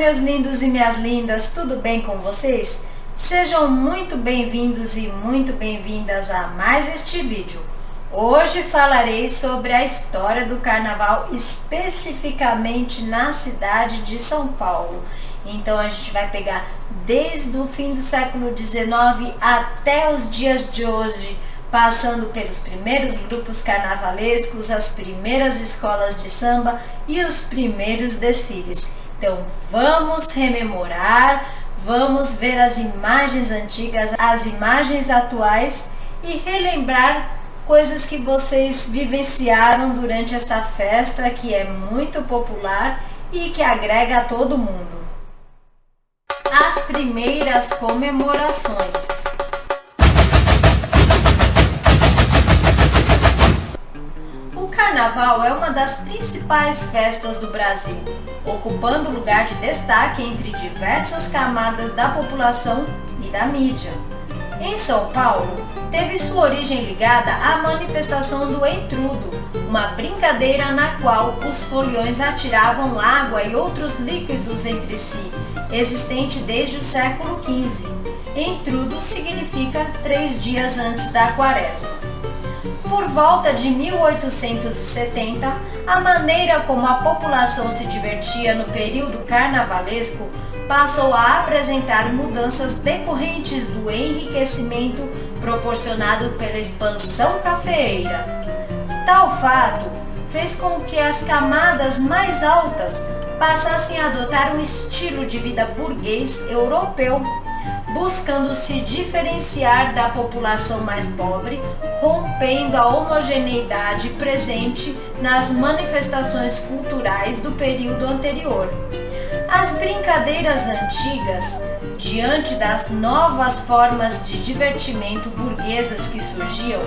meus lindos e minhas lindas, tudo bem com vocês? Sejam muito bem-vindos e muito bem-vindas a mais este vídeo. Hoje falarei sobre a história do carnaval, especificamente na cidade de São Paulo. Então a gente vai pegar desde o fim do século XIX até os dias de hoje, passando pelos primeiros grupos carnavalescos, as primeiras escolas de samba e os primeiros desfiles. Então vamos rememorar, vamos ver as imagens antigas, as imagens atuais e relembrar coisas que vocês vivenciaram durante essa festa que é muito popular e que agrega a todo mundo. As primeiras comemorações. O carnaval é uma das principais festas do Brasil, ocupando lugar de destaque entre diversas camadas da população e da mídia. Em São Paulo, teve sua origem ligada à manifestação do entrudo, uma brincadeira na qual os foliões atiravam água e outros líquidos entre si, existente desde o século XV. Entrudo significa 3 dias antes da quaresma. Por volta de 1870, a maneira como a população se divertia no período carnavalesco passou a apresentar mudanças decorrentes do enriquecimento proporcionado pela expansão cafeeira. Tal fato fez com que as camadas mais altas passassem a adotar um estilo de vida burguês europeu, buscando se diferenciar da população mais pobre, rompendo a homogeneidade presente nas manifestações culturais do período anterior. As brincadeiras antigas, diante das novas formas de divertimento burguesas que surgiam,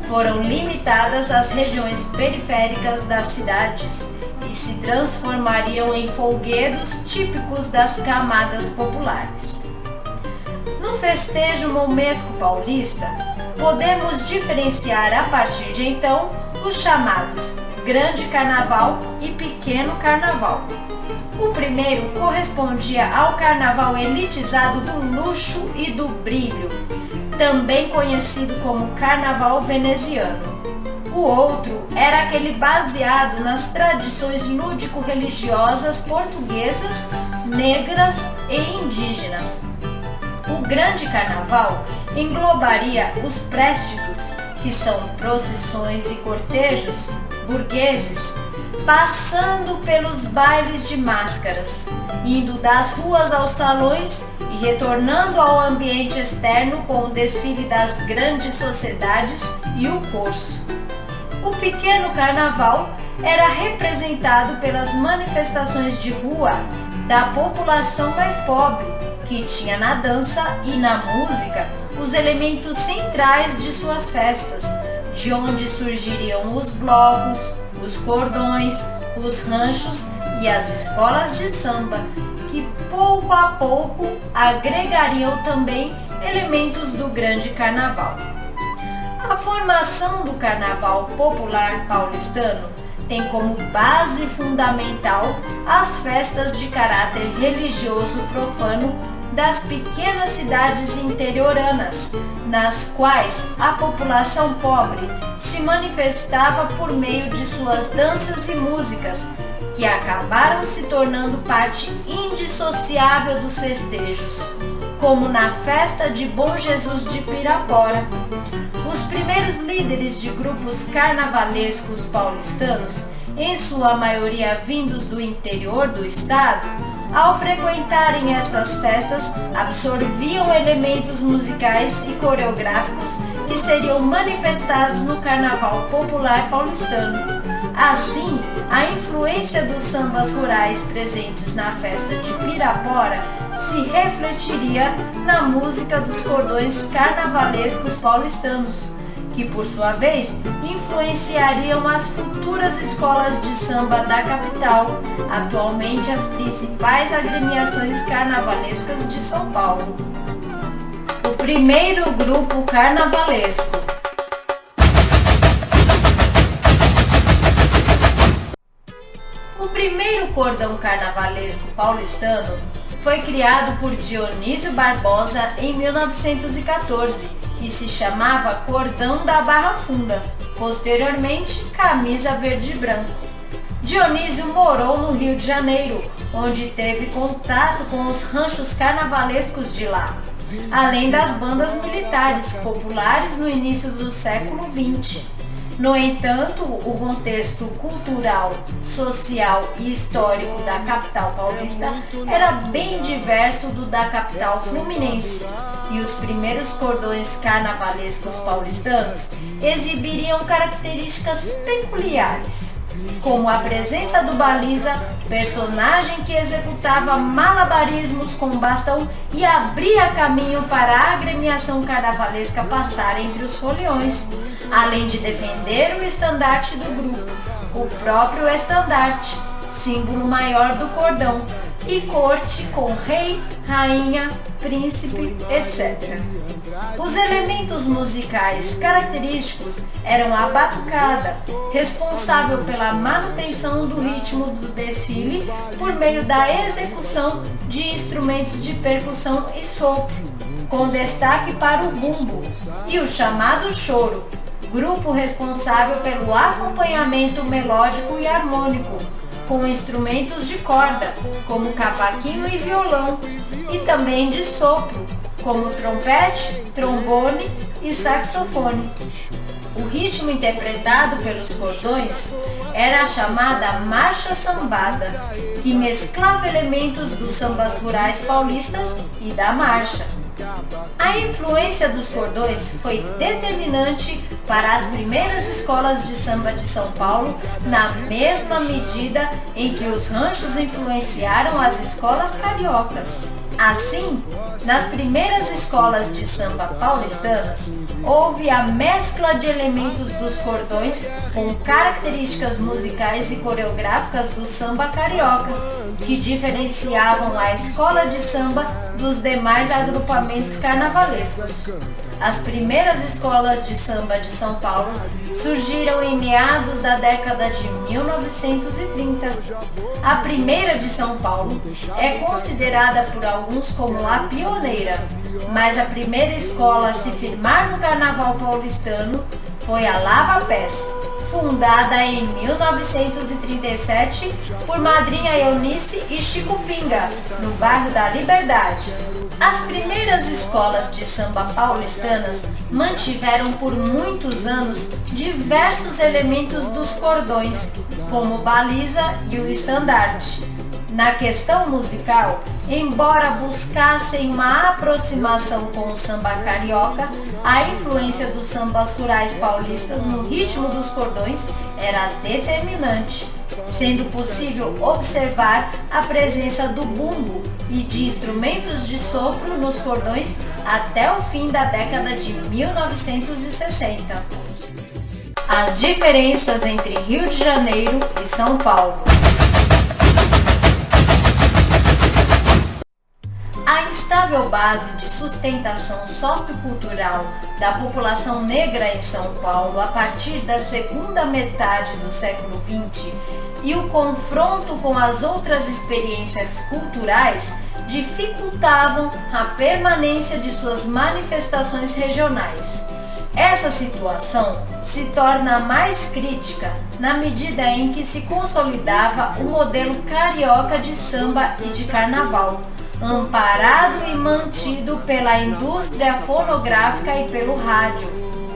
foram limitadas às regiões periféricas das cidades e se transformariam em folguedos típicos das camadas populares. No festejo momesco paulista, podemos diferenciar a partir de então os chamados Grande Carnaval e Pequeno Carnaval. O primeiro correspondia ao carnaval elitizado do luxo e do brilho, também conhecido como Carnaval veneziano. O outro era aquele baseado nas tradições lúdico-religiosas portuguesas, negras e indígenas. O Grande Carnaval englobaria os préstidos, que são procissões e cortejos burgueses, passando pelos bailes de máscaras, indo das ruas aos salões e retornando ao ambiente externo com o desfile das grandes sociedades e o corso. O Pequeno Carnaval era representado pelas manifestações de rua da população mais pobre, que tinha na dança e na música os elementos centrais de suas festas, de onde surgiriam os blocos, os cordões, os ranchos e as escolas de samba, que pouco a pouco agregariam também elementos do Grande Carnaval. A formação do Carnaval popular paulistano tem como base fundamental as festas de caráter religioso profano das pequenas cidades interioranas, nas quais a população pobre se manifestava por meio de suas danças e músicas, que acabaram se tornando parte indissociável dos festejos, como na festa de Bom Jesus de Pirapora. Os primeiros líderes de grupos carnavalescos paulistanos, em sua maioria vindos do interior do estado, ao frequentarem estas festas, absorviam elementos musicais e coreográficos que seriam manifestados no Carnaval popular paulistano. Assim, a influência dos sambas rurais presentes na festa de Pirapora se refletiria na música dos cordões carnavalescos paulistanos, que por sua vez influenciariam as futuras escolas de samba da capital, atualmente as principais agremiações carnavalescas de São Paulo. O primeiro grupo carnavalesco. O primeiro cordão carnavalesco paulistano foi criado por Dionísio Barbosa em 1914 e se chamava Cordão da Barra Funda, posteriormente Camisa Verde e Branco. Dionísio morou no Rio de Janeiro, onde teve contato com os ranchos carnavalescos de lá, além das bandas militares populares no início do século XX. No entanto, o contexto cultural, social e histórico da capital paulista era bem diverso do da capital fluminense, e os primeiros cordões carnavalescos paulistanos exibiriam características peculiares, como a presença do baliza, personagem que executava malabarismos com bastão e abria caminho para a agremiação carnavalesca passar entre os foliões, além de defender o estandarte do grupo, o próprio estandarte, símbolo maior do cordão, e corte com rei, rainha, príncipe, etc. Os elementos musicais característicos eram a batucada, responsável pela manutenção do ritmo do desfile por meio da execução de instrumentos de percussão e sopro, com destaque para o bumbo, e o chamado choro, grupo responsável pelo acompanhamento melódico e harmônico, com instrumentos de corda, como cavaquinho e violão, e também de sopro, como trompete, trombone e saxofone. O ritmo interpretado pelos cordões era a chamada marcha sambada, que mesclava elementos dos sambas rurais paulistas e da marcha. A influência dos cordões foi determinante para as primeiras escolas de samba de São Paulo, na mesma medida em que os ranchos influenciaram as escolas cariocas. Assim, nas primeiras escolas de samba paulistanas, houve a mescla de elementos dos cordões com características musicais e coreográficas do samba carioca, que diferenciavam a escola de samba dos demais agrupamentos carnavalescos. As primeiras escolas de samba de São Paulo surgiram em meados da década de 1930. A primeira de São Paulo é considerada por alguns como a pioneira, mas a primeira escola a se firmar no carnaval paulistano foi a Lava Pés, fundada em 1937 por Madrinha Eunice e Chico Pinga, no bairro da Liberdade. As primeiras escolas de samba paulistanas mantiveram por muitos anos diversos elementos dos cordões, como baliza e o estandarte. Na questão musical, embora buscassem uma aproximação com o samba carioca, a influência dos sambas rurais paulistas no ritmo dos cordões era determinante, sendo possível observar a presença do bumbo e de instrumentos de sopro nos cordões até o fim da década de 1960. As diferenças entre Rio de Janeiro e São Paulo. A instável base de sustentação sociocultural da população negra em São Paulo a partir da segunda metade do século XX e o confronto com as outras experiências culturais dificultavam a permanência de suas manifestações regionais. Essa situação se torna mais crítica na medida em que se consolidava o modelo carioca de samba e de carnaval, amparado e mantido pela indústria fonográfica e pelo rádio,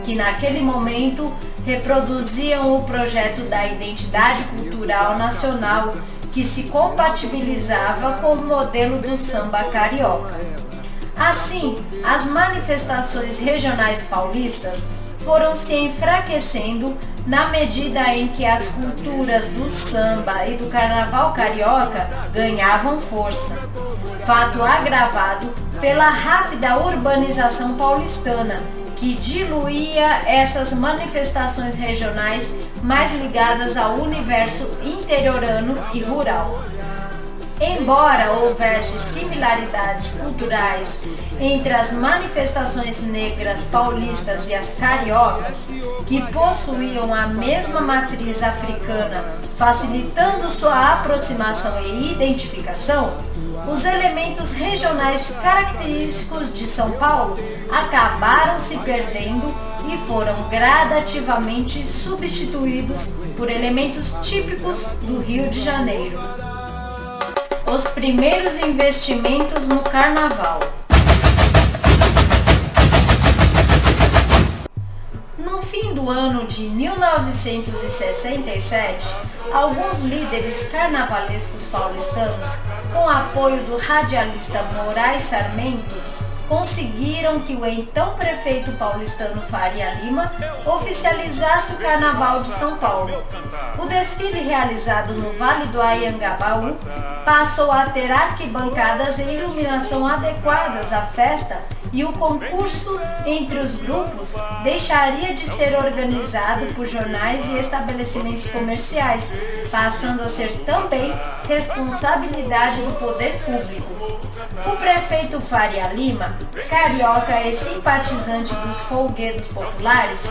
que naquele momento reproduziam o projeto da identidade cultural nacional, que se compatibilizava com o modelo do samba carioca. Assim, as manifestações regionais paulistas foram se enfraquecendo na medida em que as culturas do samba e do carnaval carioca ganhavam força. Fato agravado pela rápida urbanização paulistana, que diluía essas manifestações regionais mais ligadas ao universo interiorano e rural. Embora houvesse similaridades culturais entre as manifestações negras paulistas e as cariocas, que possuíam a mesma matriz africana, facilitando sua aproximação e identificação, os elementos regionais característicos de São Paulo acabaram se perdendo e foram gradativamente substituídos por elementos típicos do Rio de Janeiro. Os primeiros investimentos no Carnaval. No fim do ano de 1967, alguns líderes carnavalescos paulistanos, com apoio do radialista Moraes Sarmento, conseguiram que o então prefeito paulistano Faria Lima oficializasse o Carnaval de São Paulo. O desfile realizado no Vale do Anhangabaú passou a ter arquibancadas e iluminação adequadas à festa, e o concurso entre os grupos deixaria de ser organizado por jornais e estabelecimentos comerciais, passando a ser também responsabilidade do poder público. O prefeito Faria Lima, carioca e simpatizante dos folguedos populares,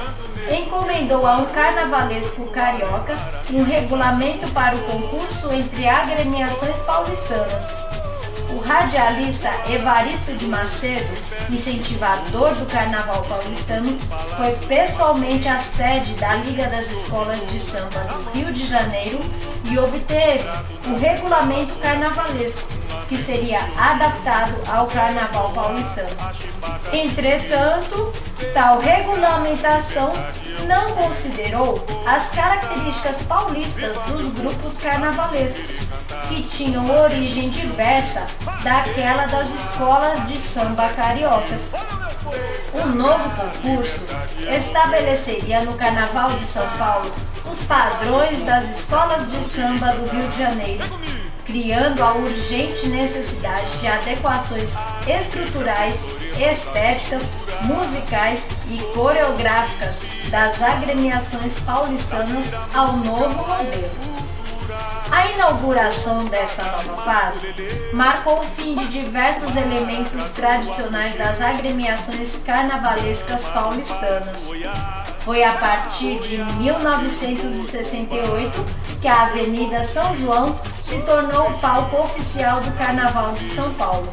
encomendou a um carnavalesco carioca um regulamento para o concurso entre agremiações paulistanas. O radialista Evaristo de Macedo, incentivador do carnaval paulistano, foi pessoalmente à sede da Liga das Escolas de Samba do Rio de Janeiro e obteve o regulamento carnavalesco, que seria adaptado ao carnaval paulistano. Entretanto, tal regulamentação não considerou as características paulistas dos grupos carnavalescos, que tinham origem diversa daquela das escolas de samba cariocas. O novo concurso estabeleceria no Carnaval de São Paulo os padrões das escolas de samba do Rio de Janeiro, criando a urgente necessidade de adequações estruturais, estéticas, musicais e coreográficas das agremiações paulistanas ao novo modelo. A inauguração dessa nova fase marcou o fim de diversos elementos tradicionais das agremiações carnavalescas paulistanas. Foi a partir de 1968 que a Avenida São João se tornou o palco oficial do Carnaval de São Paulo.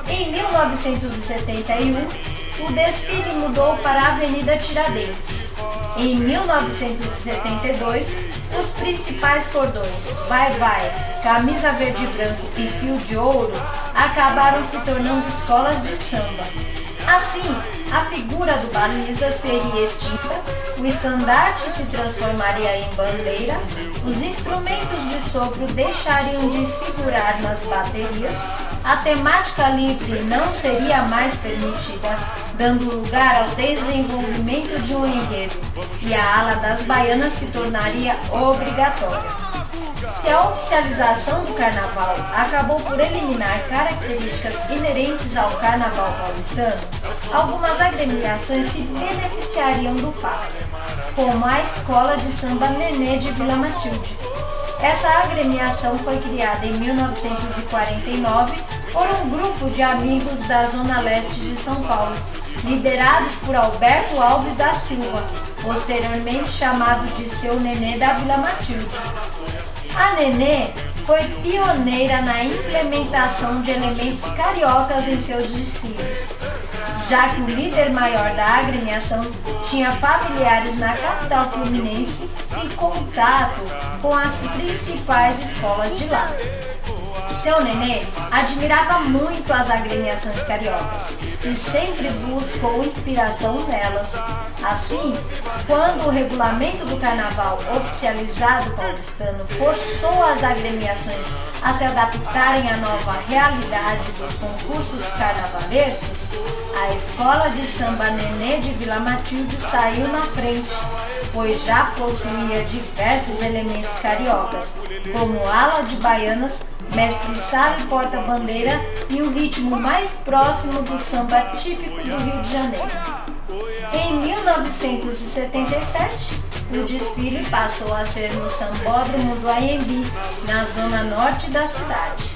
Em 1971, o desfile mudou para a Avenida Tiradentes. Em 1972, os principais cordões Vai Vai, Camisa Verde e Branco e Fio de Ouro acabaram se tornando escolas de samba. Assim, a figura do baliza seria extinta, o estandarte se transformaria em bandeira, os instrumentos de sopro deixariam de figurar nas baterias, a temática livre não seria mais permitida, dando lugar ao desenvolvimento de um enredo, e a ala das baianas se tornaria obrigatória. Se a oficialização do carnaval acabou por eliminar características inerentes ao carnaval paulistano, algumas agremiações se beneficiariam do fato, como a Escola de Samba Nenê de Vila Matilde. Essa agremiação foi criada em 1949 por um grupo de amigos da Zona Leste de São Paulo, liderados por Alberto Alves da Silva, posteriormente chamado de Seu Nenê da Vila Matilde. A Nenê foi pioneira na implementação de elementos cariocas em seus desfiles, já que o líder maior da agremiação tinha familiares na capital fluminense e contato com as principais escolas de lá. Seu Nenê admirava muito as agremiações cariocas e sempre buscou inspiração nelas. Assim, quando o regulamento do carnaval oficializado paulistano forçou as agremiações a se adaptarem à nova realidade dos concursos carnavalescos, a Escola de Samba Nenê de Vila Matilde saiu na frente, pois já possuía diversos elementos cariocas, como ala de baianas, mestre-sala e porta-bandeira e um ritmo mais próximo do samba típico do Rio de Janeiro. Em 1977, o desfile passou a ser no Sambódromo do Anhembi, na zona norte da cidade.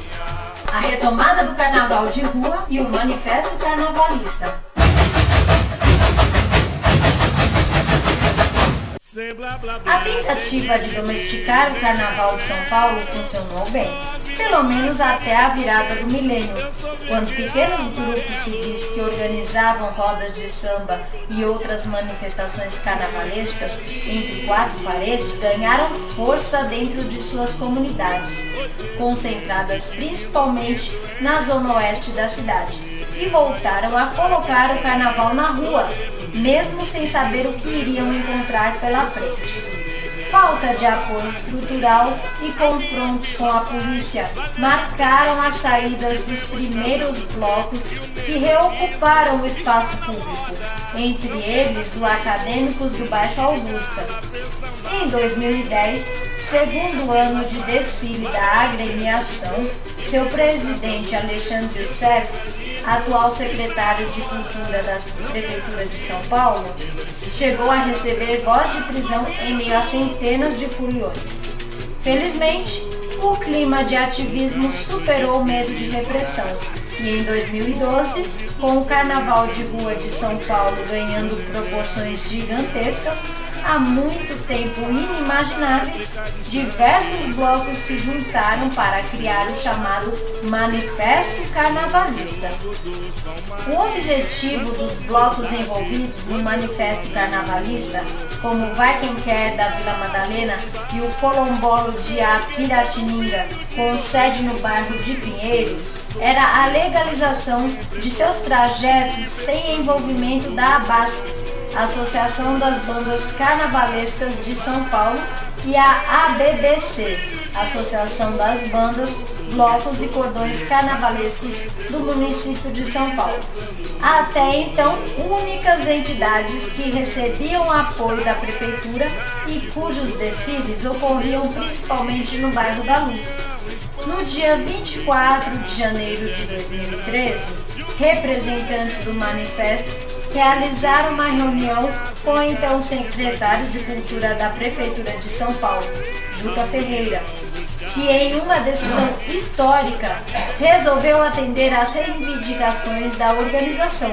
a retomada do carnaval de rua e o manifesto carnavalista. A tentativa de domesticar o carnaval de São Paulo funcionou bem, pelo menos até a virada do milênio, quando pequenos grupos civis que organizavam rodas de samba e outras manifestações carnavalescas entre quatro paredes ganharam força dentro de suas comunidades, concentradas principalmente na zona oeste da cidade, e voltaram a colocar o carnaval na rua, mesmo sem saber o que iriam encontrar pela frente. Falta de apoio estrutural e confrontos com a polícia marcaram as saídas dos primeiros blocos que reocuparam o espaço público, entre eles o Acadêmicos do Baixo Augusta. Em 2010, segundo ano de desfile da agremiação, seu presidente Alexandre Youssef, atual secretário de Cultura da Prefeitura de São Paulo, chegou a receber voz de prisão em meio a centenas de foliões. Felizmente, o clima de ativismo superou o medo de repressão e em 2012, com o Carnaval de Rua de São Paulo ganhando proporções gigantescas, há muito tempo inimagináveis, diversos blocos se juntaram para criar o chamado Manifesto Carnavalista. O objetivo dos blocos envolvidos no Manifesto Carnavalista, como Vai Quem Quer da Vila Madalena e o Colombolo de Piratininga, com sede no bairro de Pinheiros, era a legalização de seus trajetos sem envolvimento da ABASP, Associação das Bandas Carnavalescas de São Paulo, e a ABBC, Associação das Bandas, Blocos e Cordões Carnavalescos do município de São Paulo. Até então, únicas entidades que recebiam apoio da prefeitura e cujos desfiles ocorriam principalmente no bairro da Luz. No dia 24 de janeiro de 2013, representantes do manifesto realizaram uma reunião com o então secretário de Cultura da Prefeitura de São Paulo, Juca Ferreira, que em uma decisão histórica resolveu atender às reivindicações da organização.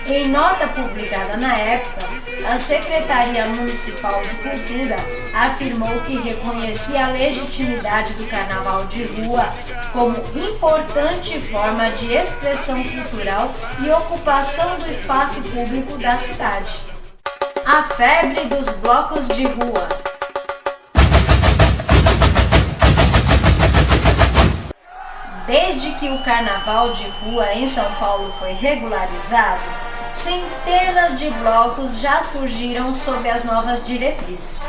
Em nota publicada na época, a Secretaria Municipal de Cultura afirmou que reconhecia a legitimidade do carnaval de rua como importante forma de expressão cultural e ocupação do espaço público da cidade. A febre dos blocos de rua. Desde que o carnaval de rua em São Paulo foi regularizado, centenas de blocos já surgiram sob as novas diretrizes.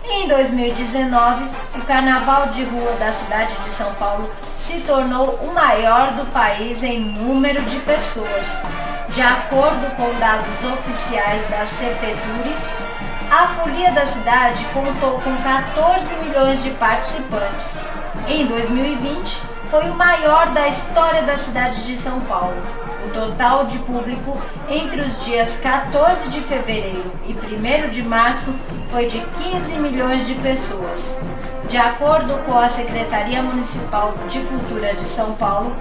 Em 2019, o carnaval de rua da cidade de São Paulo se tornou o maior do país em número de pessoas. De acordo com dados oficiais da CEPTURES, a folia da cidade contou com 14 milhões de participantes. Em 2020, foi o maior da história da cidade de São Paulo. O total de público entre os dias 14 de fevereiro e 1º de março foi de 15 milhões de pessoas. De acordo com a Secretaria Municipal de Cultura de São Paulo,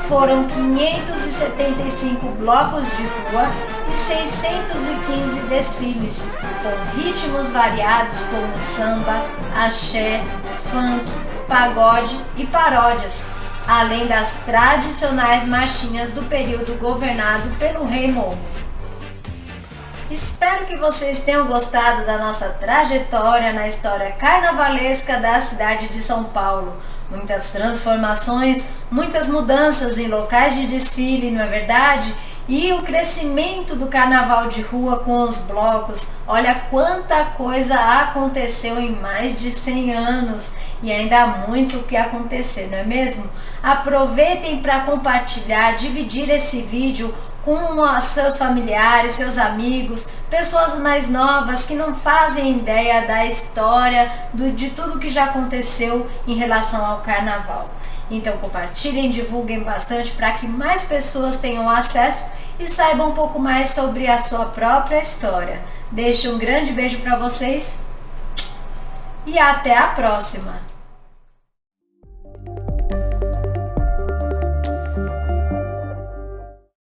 foram 575 blocos de rua e 615 desfiles, com ritmos variados como samba, axé, funk, pagode e paródias, além das tradicionais marchinhas do período governado pelo Rei Momo. Espero que vocês tenham gostado da nossa trajetória na história carnavalesca da cidade de São Paulo. Muitas transformações, muitas mudanças em locais de desfile, não é verdade? E o crescimento do carnaval de rua com os blocos. Olha quanta coisa aconteceu em mais de 100 anos e ainda há muito o que acontecer, não é mesmo? Aproveitem para compartilhar, dividir esse vídeo com os seus familiares, seus amigos, pessoas mais novas que não fazem ideia da história, de tudo que já aconteceu em relação ao carnaval. Então compartilhem, divulguem bastante para que mais pessoas tenham acesso e saibam um pouco mais sobre a sua própria história. Deixo um grande beijo para vocês e até a próxima!